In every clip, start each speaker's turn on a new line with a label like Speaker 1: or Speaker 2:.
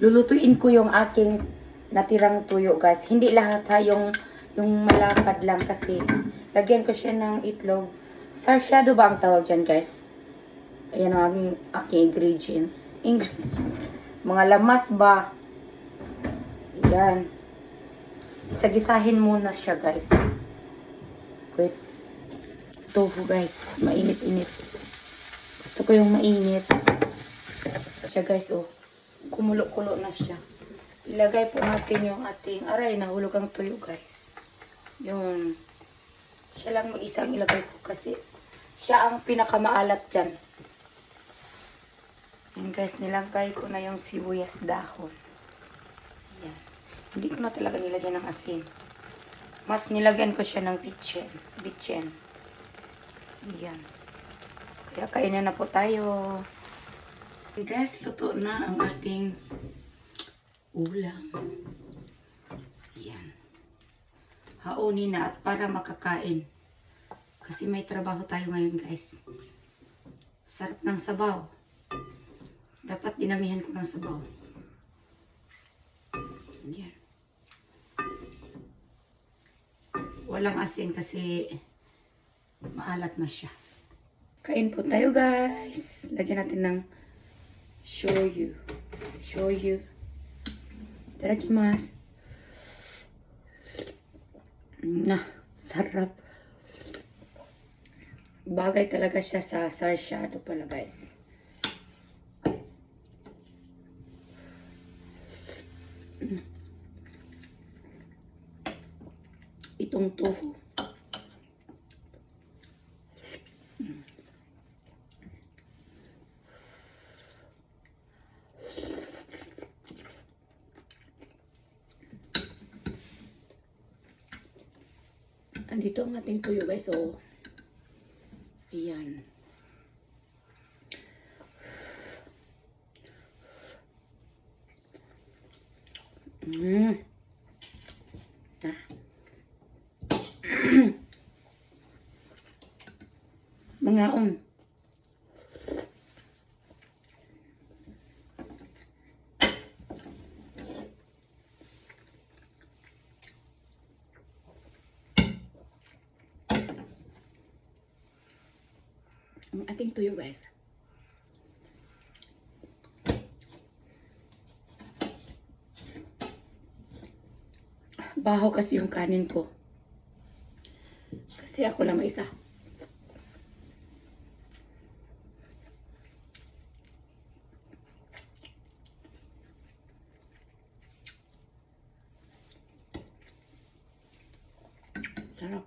Speaker 1: lulutuin ko yung aking natirang tuyo, guys. Hindi lahat ha, yung malapad lang kasi lagyan ko siya ng itlog. Sarsyado ba ang tawag dyan, guys? Ayan ang aking ingredients. Mga lamas ba? Ayan. Isagisahin muna siya, guys. Wait. Tofu, guys. Mainit-init. Gusto ko yung mainit. Siya, guys, oh. Kumulo-kulo na siya. Ilagay po natin yung ating, aray, nahulog ang tuyo, guys. Yun. Siya lang mag-isa ang ilagay ko kasi siya ang pinakamaalat dyan. Yan, guys, nilagay ko na yung sibuyas dahon. Yan. Hindi ko na talaga nilagyan ng asin. Mas nilagyan ko siya ng bitchen. Yan. Kaya kainin na po tayo. Okay, guys, luto na ang ating ulam. Yan. Haunin na at para makakain. Kasi may trabaho tayo ngayon, guys. Sarap ng sabaw. Dapat dinamihan ko ng sabaw. Yan. Walang asin kasi maalat na siya. Kain po tayo, guys. Lagyan natin ng shoyu. Itadakimasu. Sarap. Bagay talaga siya sa sarsyado pala, guys. Itong tofu. Andito ang ating tuyo, guys. So, ayan. Mangaon. Ang ating tuyo, guys. Baho kasi yung kanin ko. Kasi ako lang isa. Sarap.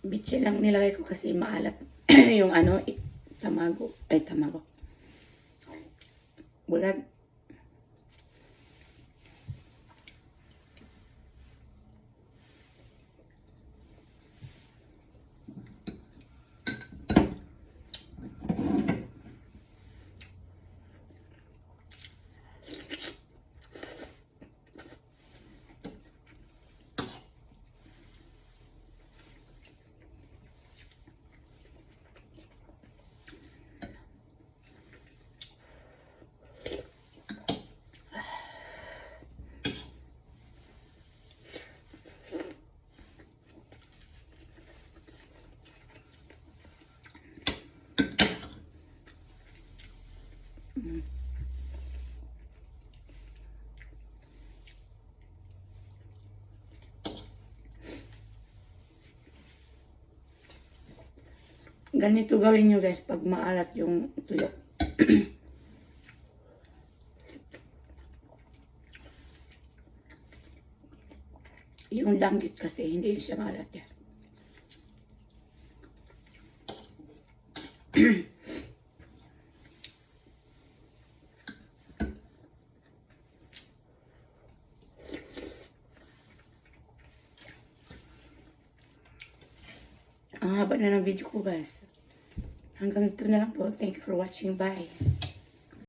Speaker 1: Bitse lang nilagay ko kasi maalat yung tamago. Bulag. Ganito gawin nyo, guys, pag maalat yung tuyo. Yung langgit kasi, hindi siya maalat yan. Ang haba na ng video ko, guys. Hanggang dito na lang po. Thank you for watching. Bye.